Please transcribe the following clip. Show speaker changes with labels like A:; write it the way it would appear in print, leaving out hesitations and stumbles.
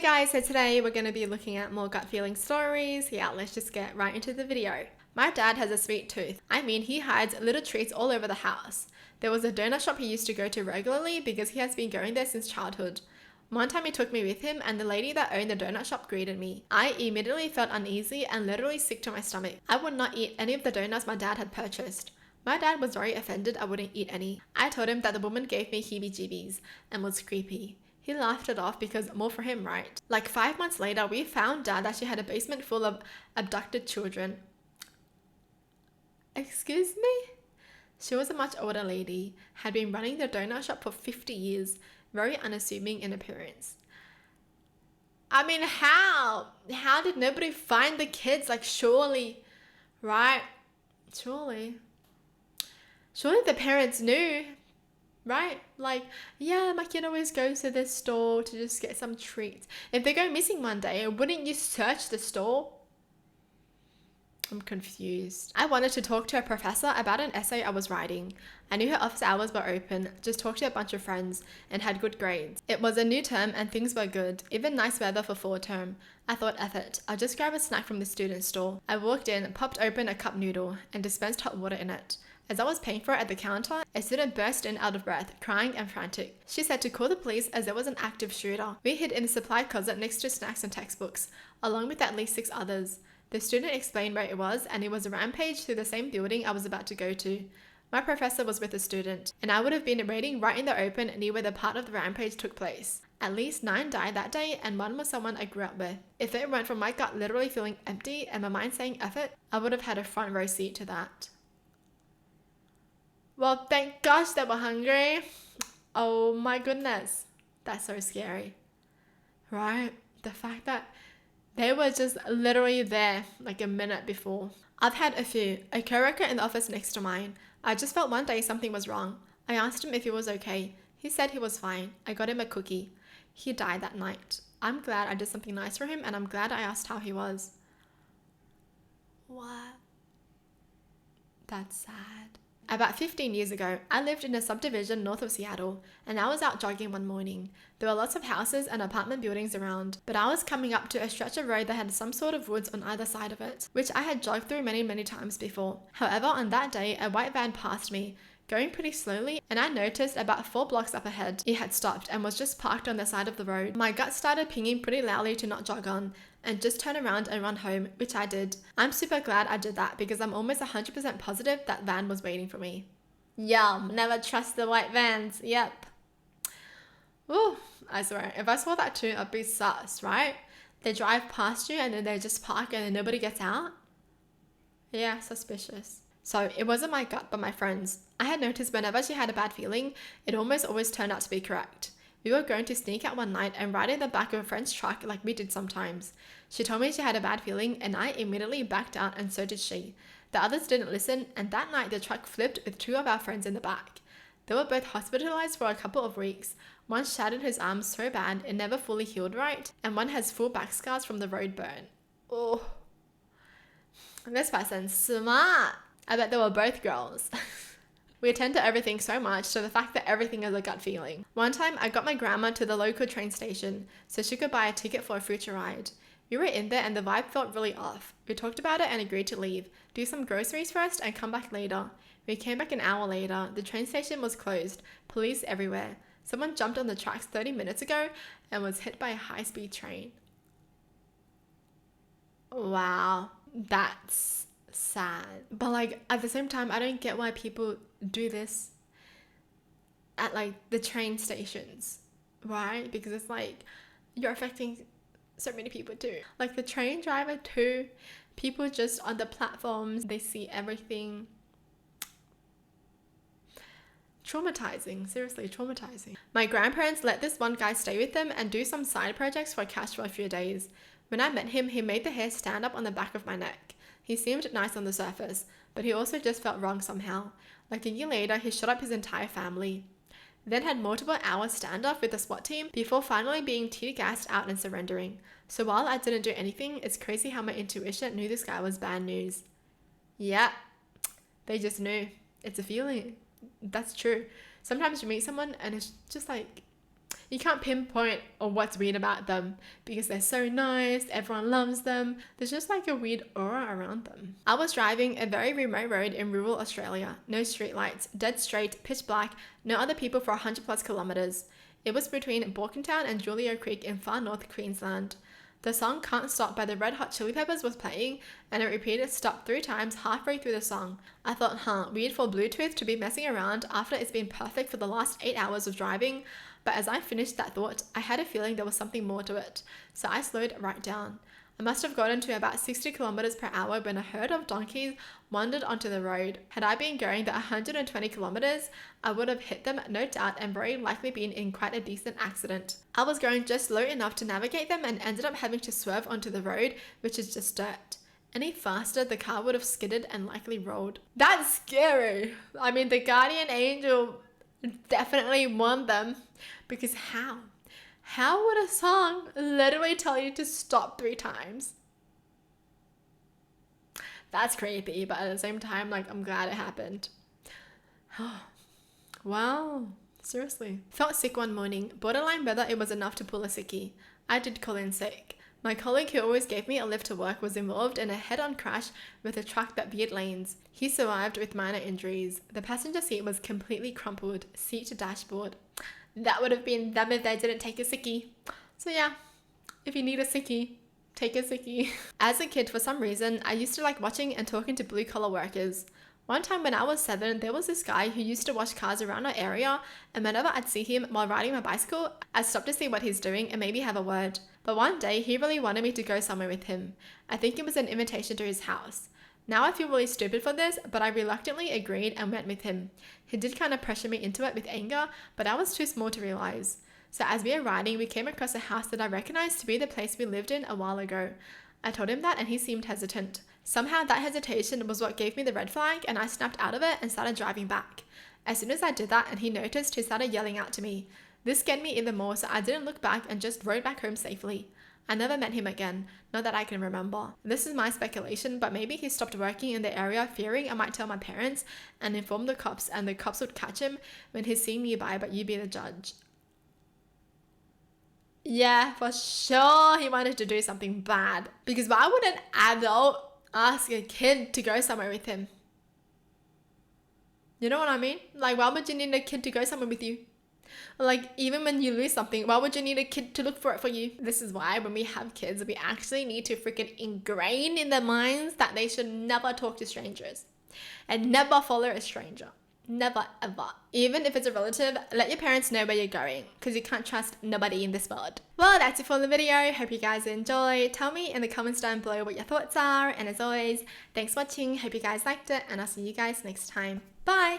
A: Hey guys, so today we're going to be looking at more gut feeling stories. Yeah, let's just get right into the video. My dad has a sweet tooth. I mean, he hides little treats all over the house. There was a donut shop he used to go to regularly because he has been going there since childhood. One time he took me with him and the lady that owned the donut shop greeted me. I immediately felt uneasy and literally sick to my stomach. I would not eat any of the donuts my dad had purchased. My dad was very offended I wouldn't eat any. I told him that the woman gave me heebie-jeebies and was creepy. He laughed it off because more for him, right? Like 5 months later, we found out that she had a basement full of abducted children. Excuse me? She was a much older lady, had been running the donut shop for 50 years, very unassuming in appearance. I mean, how? How did nobody find the kids? Like, surely, right? Surely the parents knew, right? Like, yeah, my kid always goes to this store to just get some treats. If they go missing one day, wouldn't you search the store? I'm confused. I wanted to talk to a professor about an essay I was writing. I knew her office hours were open, just talked to a bunch of friends, and had good grades. It was a new term and things were good, even nice weather for fall term. I thought, F it, I'll just grab a snack from the student store. I walked in, popped open a cup noodle, and dispensed hot water in it. As I was paying for it at the counter, a student burst in out of breath, crying and frantic. She said to call the police as there was an active shooter. We hid in a supply closet next to snacks and textbooks, along with at least 6 others. The student explained where it was, and it was a rampage through the same building I was about to go to. My professor was with the student, and I would have been waiting right in the open near where the part of the rampage took place. At least 9 died that day, and 1 was someone I grew up with. If it weren't for my gut literally feeling empty and my mind saying F it, I would have had a front row seat to that. Well, thank gosh they were hungry. Oh my goodness. That's so scary. Right? The fact that they were just literally there like a minute before. I've had a few. A coworker in the office next to mine. I just felt one day something was wrong. I asked him if he was okay. He said he was fine. I got him a cookie. He died that night. I'm glad I did something nice for him, and I'm glad I asked how he was. What? That's sad. About 15 years ago, I lived in a subdivision north of Seattle, and I was out jogging one morning. There were lots of houses and apartment buildings around, but I was coming up to a stretch of road that had some sort of woods on either side of it, which I had jogged through many times before. However, on that day, a white van passed me, going pretty slowly, and I noticed about 4 blocks up ahead, it had stopped and was just parked on the side of the road. My gut started pinging pretty loudly to not jog on, and just turn around and run home, which I did. I'm super glad I did that because I'm almost 100% positive that van was waiting for me. Yum, never trust the white vans, yep. Ooh, I swear, if I saw that too, I'd be sus, right? They drive past you and then they just park and then nobody gets out? Yeah, suspicious. So it wasn't my gut, but my friend's. I had noticed whenever she had a bad feeling, it almost always turned out to be correct. We were going to sneak out one night and ride in the back of a friend's truck like we did sometimes. She told me she had a bad feeling and I immediately backed out, and so did she. The others didn't listen, and that night the truck flipped with 2 of our friends in the back. They were both hospitalized for a couple of weeks. One shattered his arm so bad it never fully healed right, and one has full back scars from the road burn. Oh, this person's smart. I bet they were both girls. We attend to everything so much, so the fact that everything is a gut feeling. One time, I got my grandma to the local train station so she could buy a ticket for a future ride. We were in there and the vibe felt really off. We talked about it and agreed to leave, do some groceries first and come back later. We came back an hour later. The train station was closed, police everywhere. Someone jumped on the tracks 30 minutes ago and was hit by a high-speed train. Wow, that's sad. But like at the same time, I don't get why people do this at like the train stations, right? Because it's like you're affecting so many people too. Like the train driver too, people just on the platforms, they see everything. Traumatizing, seriously traumatizing. My grandparents let this one guy stay with them and do some side projects for cash for a few days. When I met him, he made the hair stand up on the back of my neck. He seemed nice on the surface, but he also just felt wrong somehow. Like a year later, he shot up his entire family. Then had multiple hours standoff with the SWAT team before finally being tear-gassed out and surrendering. So while I didn't do anything, it's crazy how my intuition knew this guy was bad news. Yeah, they just knew. It's a feeling. That's true. Sometimes you meet someone and it's just like, You can't pinpoint or what's weird about them because they're so nice, everyone loves them. There's just like a weird aura around them. I was driving a very remote road in rural Australia. No streetlights, dead straight, pitch black, no other people for 100 plus kilometers. It was between Borkentown and Julio Creek in far north Queensland. The song Can't Stop by the Red Hot Chili Peppers was playing, and it repeated stop 3 times halfway through the song. I thought, weird for Bluetooth to be messing around after it's been perfect for the last 8 hours of driving. But as I finished that thought, I had a feeling there was something more to it. So I slowed right down. I must have gotten to about 60 kilometers per hour when a herd of donkeys wandered onto the road. Had I been going the 120 kilometers, I would have hit them, no doubt, and very likely been in quite a decent accident. I was going just low enough to navigate them and ended up having to swerve onto the road, which is just dirt. Any faster, the car would have skidded and likely rolled. That's scary. I mean, the guardian angel definitely warned them, because how? How would a song literally tell you to stop 3 times? That's creepy, but at the same time, like, I'm glad it happened. Wow, seriously. Felt sick one morning, borderline whether it was enough to pull a sickie. I did call in sick. My colleague who always gave me a lift to work was involved in a head-on crash with a truck that veered lanes. He survived with minor injuries. The passenger seat was completely crumpled, seat to dashboard. That would have been them if they didn't take a sickie. So yeah, if you need a sickie, take a sickie. As a kid, for some reason, I used to like watching and talking to blue-collar workers. One time when I was 7, there was this guy who used to wash cars around our area, and whenever I'd see him while riding my bicycle, I'd stop to see what he's doing and maybe have a word. But one day, he really wanted me to go somewhere with him. I think it was an invitation to his house. Now I feel really stupid for this, but I reluctantly agreed and went with him. He did kind of pressure me into it with anger, but I was too small to realize. So as we were riding, we came across a house that I recognized to be the place we lived in a while ago. I told him that and he seemed hesitant. Somehow that hesitation was what gave me the red flag, and I snapped out of it and started driving back. As soon as I did that and he noticed, he started yelling out to me. This scared me even more, so I didn't look back and just rode back home safely. I never met him again, not that I can remember. This is my speculation, but maybe he stopped working in the area fearing I might tell my parents and inform the cops, and the cops would catch him when he's seen nearby, but you be the judge. Yeah, for sure he wanted to do something bad. Because why would an adult ask a kid to go somewhere with him? You know what I mean? Like, why would you need a kid to go somewhere with you? Like, even when you lose something, why would you need a kid to look for it for you? This is why when we have kids, we actually need to freaking ingrain in their minds that they should never talk to strangers and never follow a stranger. Never, ever. Even if it's a relative, let your parents know where you're going, because you can't trust nobody in this world. Well, that's it for the video. Hope you guys enjoy. Tell me in the comments down below what your thoughts are. And as always, thanks for watching. Hope you guys liked it, and I'll see you guys next time. Bye!